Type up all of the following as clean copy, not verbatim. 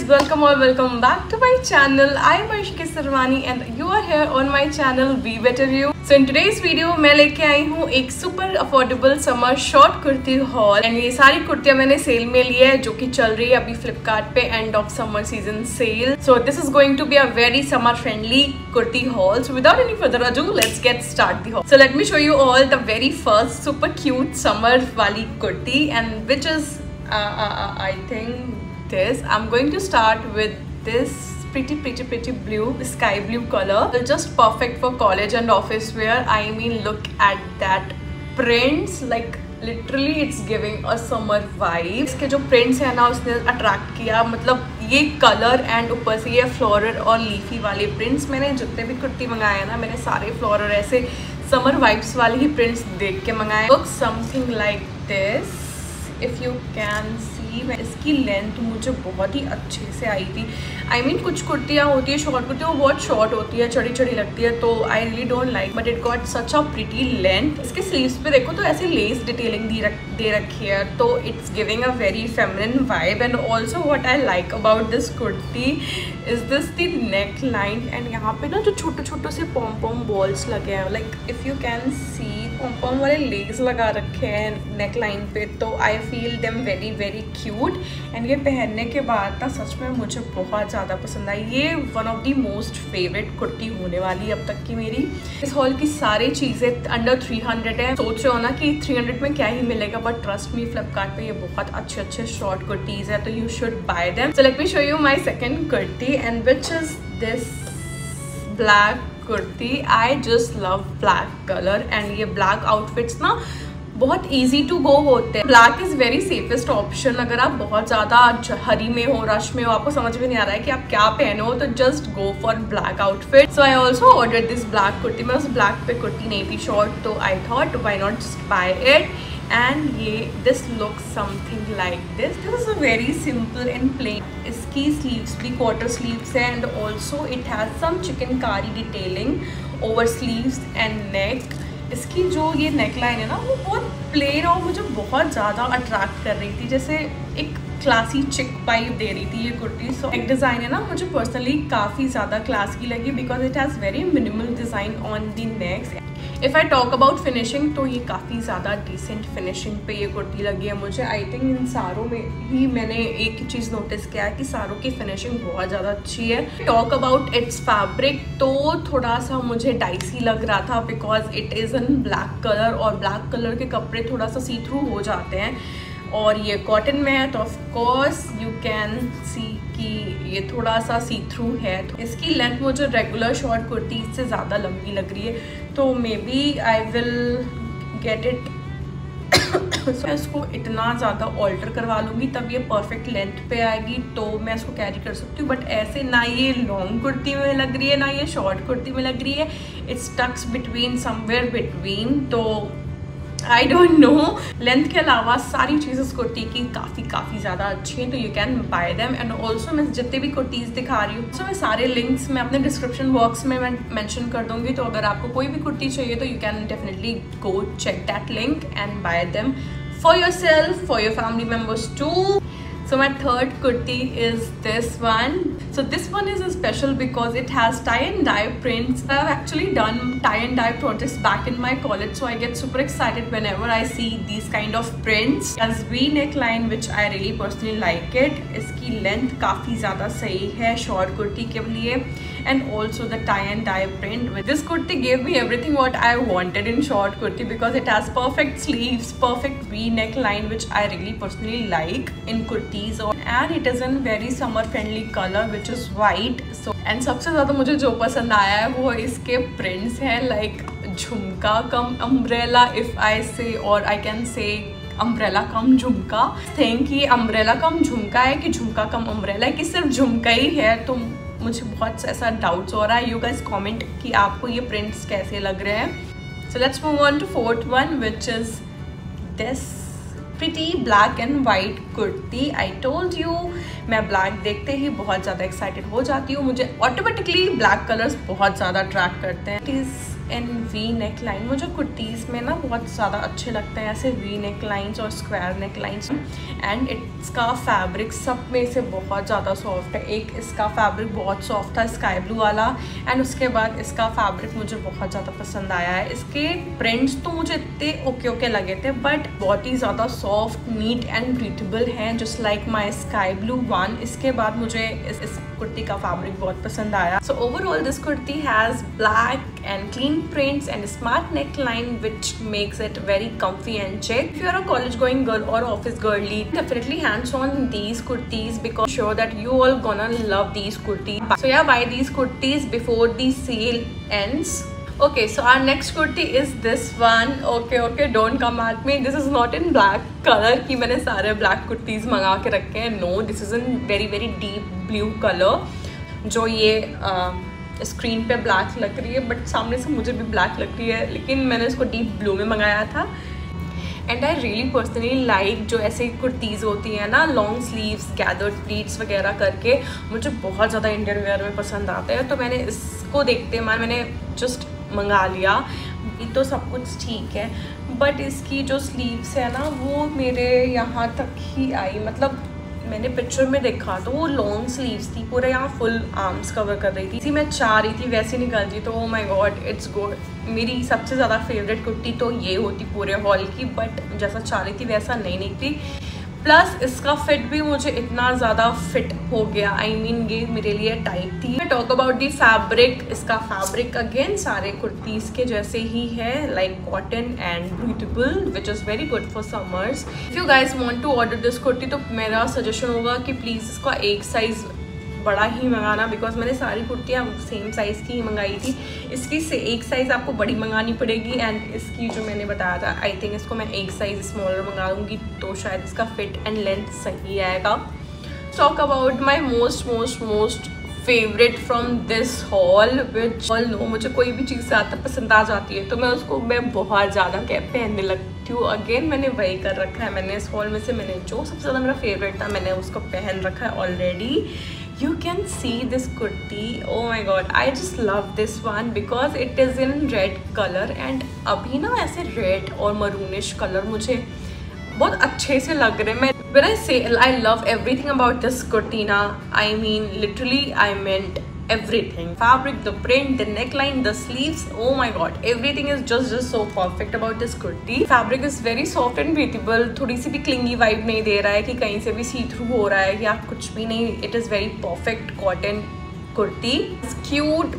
welcome or welcome back to my channel. I am Arshika Sarwani and you are here on my channel Be Better You. So in today's video मैं लेके आई हूँ एक super affordable summer short kurti haul and ये सारी कुर्तियाँ मैंने cell में ली है जो कि चल रही है अभी Flipkart पे end of summer season sale. So this is going to be a very summer friendly kurti haul. So without any further ado, let's get start the haul. So let me show you all the very first super cute summer wali kurti and which is I think this. I'm going to start with this pretty blue sky blue color. They're just perfect for college and office wear. I mean, look at that prints, like literally it's giving a summer vibe. इसके जो prints है ना उसने attract किया, मतलब ये color and ऊपर से ये floral और leafy वाले prints. मैंने जितने भी कुर्ती मंगाए हैं ना मैंने सारे floral ऐसे summer vibes वाले ही prints देख के मंगाए. Looks something like this. If you can see, इसकी लेंथ मुझे बहुत ही अच्छे से आई थी. I mean, कुछ कुर्तियाँ होती है शॉर्ट कुर्ती, वो बहुत शॉर्ट होती है, चढ़ी लगती है, तो I really don't like, but it got such a pretty length. इसके स्लीव्स पे देखो तो ऐसे लेस डिटेलिंग दे रखी है, तो it's giving a very feminine vibe. And also what I like about this kurti is this the neckline, and यहाँ पे ना जो छोटे से pom balls लगे हैं, like if you can see pom वाले लेस लगा रखे हैं नेकलाइन पे, तो I feel them very cute. And ये पहनने के बाद ना सच में मुझे बहुत ज़्यादा पसंद आई. ये one of the most favourite kurti होने वाली अब तक की मेरी. इस हॉल की सारी चीज़ें अंडर 300 है. सोच रहे हो ना कि 300 में क्या ही मिलेगा, बट ट्रस्ट मी फ्लिपकार्ट पे ये बहुत अच्छे शॉर्ट कुर्तीज़ है, तो you should buy them. So let me show you my second kurti and which is this black kurti. I just love black colour and ये ब्लैक आउटफिट्स ना बहुत इजी टू गो होते हैं. Black is very safest option. अगर आप बहुत ज़्यादा हरी में हो, रश में हो, आपको समझ में नहीं आ रहा है कि आप क्या पहनो, तो just go for black outfit. So I also order this black kurti. मैं उस ब्लैक पे कुर्ती नहीं थी शॉर्ट, तो I thought why not just buy it. And ये this look something like this. This is a very simple and plain. इसकी sleeves भी quarter sleeves है and also it has some chikankari detailing over sleeves and neck. इसकी जो ये neckline है ना वो बहुत प्लेन और मुझे बहुत ज़्यादा अट्रैक्ट कर रही थी, जैसे एक क्लासी चिक वाइब दे रही थी ये कुर्ती. सो एक डिज़ाइन है ना मुझे पर्सनली काफ़ी ज़्यादा क्लास की लगी because it has very minimal design on the next. If I talk about finishing तो ये काफ़ी ज़्यादा डिसेंट फिनिशिंग पे ये कुर्ती लगी है मुझे. आई थिंक इन सारों में ही मैंने एक चीज़ नोटिस किया है कि सारों की फिनिशिंग बहुत ज़्यादा अच्छी है. टॉक अबाउट इट्स फैब्रिक तो थोड़ा सा मुझे डाइसी लग रहा था because it is in black colour और ब्लैक कलर के कपड़े थोड़ा सा सी थ्रू हो जाते हैं और ये कॉटन में है, तो of course you can see कि ये थोड़ा सा सी थ्रू है. तो इसकी लेंथ मुझे रेगुलर शॉर्ट कुर्ती से ज़्यादा लंबी लग रही है, तो maybe I will get it. मैं इसको इतना ज़्यादा ऑल्टर करवा लूँगी तब ये परफेक्ट लेंथ पे आएगी, तो मैं इसको कैरी कर सकती हूँ. बट ऐसे ना ये लॉन्ग कुर्ती में लग रही है ना ये शॉर्ट कुर्ती में लग रही है. It's tucks between somewhere between, तो आई डोंट नो. लेंथ के अलावा सारी चीज़ें इस कुर्ती की काफ़ी ज़्यादा अच्छी हैं, तो you can buy them. And also मैं जितने भी कुर्तीज़ दिखा रही हूँ, तो मैं सारे लिंक्स मैं अपने डिस्क्रिप्शन बॉक्स में मेंशन कर दूँगी, तो अगर आपको कोई भी कुर्ती चाहिए तो you can definitely go check that link and buy them for yourself, for your family members too. So my third kurti is this one. So this one is special because it has tie and dye prints. I've actually done tie and dye projects back in my college, so I get super excited whenever I see these kind of prints. As V neckline, which I really personally like it. इसकी length काफ़ी ज़्यादा सही है short kurti के लिए. And also the tie and dye print. This kurti gave me everything what I wanted in short kurti because it has perfect sleeves, perfect V neckline, which I really personally like in kurtis. And it is in very summer friendly color, which is white. So and सबसे ज़्यादा मुझे जो पसंद आया है वो इसके prints हैं, like jhumka cum umbrella if I say, or I can say umbrella cum jhumka. Think कि अम्ब्रेला कम झुमका है कि झुमका कम अम्ब्रेला है कि सिर्फ झुमका ही है, तो मुझे बहुत ऐसा डाउट्स हो रहा है. यू गाइस कमेंट कि आपको ये प्रिंट्स कैसे लग रहे हैं. So let's move on to fourth one which is this pretty black and white kurti. I told you मैं ब्लैक देखते ही बहुत ज़्यादा एक्साइटेड हो जाती हूँ. मुझे ऑटोमेटिकली ब्लैक कलर्स बहुत ज़्यादा अट्रैक्ट करते हैं. It is in V neck line. मुझे कुर्तीज़ में ना बहुत ज़्यादा अच्छे लगते हैं ऐसे वी नेक लाइन्स और स्क्वायर नेक लाइन्स। एंड इसका फैब्रिक सब में से बहुत ज़्यादा सॉफ्ट है। एक इसका फैब्रिक बहुत सॉफ्ट था स्काई ब्लू वाला, एंड उसके बाद इसका फैब्रिक मुझे बहुत ज़्यादा पसंद आया है। इसके प्रिंट्स तो मुझे इतने ओके लगे थे, बट बहुत ही ज़्यादा सॉफ्ट, नीट एंड ब्रीथेबल हैं, just like my sky blue one. इसके बाद मुझे इस कुर्ती का फैब्रिक बहुत पसंद आया। So overall this kurti has black and clean prints and smart neckline, which makes it very comfy and chic. If you are a college going girl or office girly, definitely hands on these kurtis because I'm sure that you all gonna love these kurtis. So yeah, buy these kurtis before the sale ends. Okay, so our next kurti is this one. Okay, don't come at me. This is not in black color कि मैंने सारे black kurtis मंगा के रखे हैं. No, this is in very deep blue color. जो ये screen पे ब्लैक लग रही है, बट सामने से मुझे भी ब्लैक लग रही है, लेकिन मैंने इसको डीप ब्लू में मंगाया था। And I really personally like जो ऐसे कुर्तीज़ होती हैं ना, लॉन्ग स्लीव्स, गैदर्ड प्लीट्स वगैरह करके, मुझे बहुत ज़्यादा इंडियन वेयर में पसंद आता है। तो मैंने इसको देखते मैंने जस्ट मंगा लिया। ये तो सब कुछ ठीक है, बट इसकी जो स्लीव्स है ना वो मेरे यहाँ तक ही आई। मतलब मैंने पिक्चर में देखा तो वो लॉन्ग स्लीव्स थी, पूरे यहाँ फुल आर्म्स कवर कर रही थी। इसी मैं चाह रही थी वैसे निकल रही, तो oh my God, it's good. मेरी सबसे ज़्यादा फेवरेट कुर्ती तो ये होती पूरे हॉल की, बट जैसा चाह रही थी वैसा नहीं निकली। प्लस इसका फिट भी मुझे इतना ज़्यादा फिट हो गया, आई मीन ये मेरे लिए टाइट थी। मैं टॉक अबाउट दी फैब्रिक, इसका फैब्रिक अगेन सारे कुर्तीज़ के जैसे ही है, like cotton and breathable, which is very good for summers. If you guys want to order this kurti तो मेरा सजेशन होगा कि प्लीज़ इसका एक साइज़ बड़ा ही मंगाना, बिकॉज मैंने सारी कुर्तियाँ सेम साइज़ की ही मंगाई थी। इसकी से एक साइज़ आपको बड़ी मंगानी पड़ेगी, एंड इसकी जो मैंने बताया था, आई थिंक इसको मैं एक साइज़ स्मॉलर मंगा लूँगी तो शायद इसका फिट एंड लेंथ सही आएगा। Talk about my most favourite from this hall, which all know मुझे कोई भी चीज़ ज़्यादा पसंद आ जाती है तो मैं बहुत ज़्यादा कैप पहनने लगती हूँ। अगेन मैंने वही कर रखा है, मैंने इस हॉल में से मैंने जो सबसे ज़्यादा मेरा फेवरेट था मैंने उसको पहन रखा है already. You can see this kurti, oh my god, I just love this one because it is in red color, and अभी ना ऐसे red और maroonish color मुझे बहुत अच्छे से लग रहे हैं। When I say I love everything about this kurti na, I mean literally I meant everything. Fabric, the print, the neckline, the sleeves, oh my god, everything is just so perfect about this kurti. Fabric is very soft and breathable, थोड़ी सी भी clingy vibe नहीं दे रहा है कि कहीं से भी see through हो रहा है या कुछ भी नहीं। It is very perfect cotton kurti. It's cute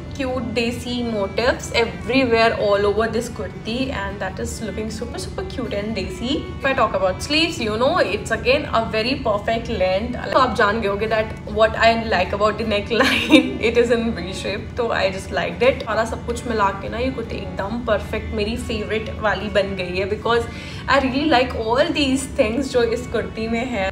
desi motifs everywhere all over this kurti, and that is looking super cute and desi. If I talk about sleeves, you know, it's again a very perfect length. तो आप जान गए होगे that what I like about the neckline, it is in V shape, तो I just liked it। सारा सब कुछ मिला के ना ये कुर्ती एकदम perfect मेरी favorite वाली बन गई है, because I really like all these things जो इस कुर्ती में है।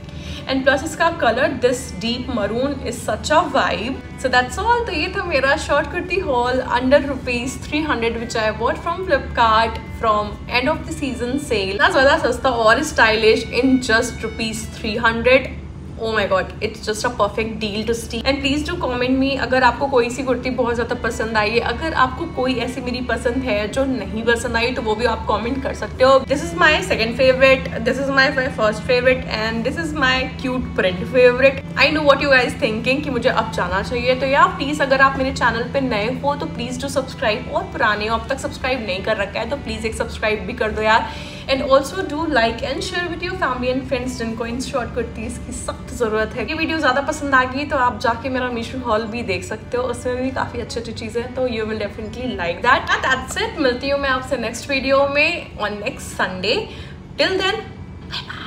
एंड प्लस इसका colour, this deep maroon is such a vibe. So that's all. तो ये था मेरा short kurti hall under ₹300 which I bought from Flipkart from end of the season cell. ना ज़्यादा सस्ता और stylish in just ₹300। Oh my god, it's just a perfect deal to steal. And please do comment me अगर आपको कोई सी कुर्ती बहुत ज़्यादा पसंद आई है। अगर आपको कोई ऐसी मेरी पसंद है जो नहीं पसंद आई तो वो भी आप कमेंट कर सकते हो। This is my second favourite, this is my first favourite, and this is my cute print favourite. I know what you guys thinking कि मुझे अब जाना चाहिए, तो या प्लीज़ अगर आप मेरे चैनल पे नए हो तो प्लीज़ डू सब्सक्राइब, और पुराने हो अब तक सब्सक्राइब नहीं कर रखा है तो प्लीज़ एक सब्सक्राइब भी कर दो यार। And also do like and share with your family and friends जिनको इन शॉर्ट कुर्तीज़ की सख्त ज़रूरत है। ये वीडियो ज़्यादा पसंद आ गई तो आप जाके मेरा मीशो हॉल भी देख सकते हो, उसमें भी काफ़ी अच्छी चीज़ें हैं, तो you will definitely like that. And that's it. मिलती हूँ मैं आपसे नेक्स्ट वीडियो में on next Sunday. Till then bye bye.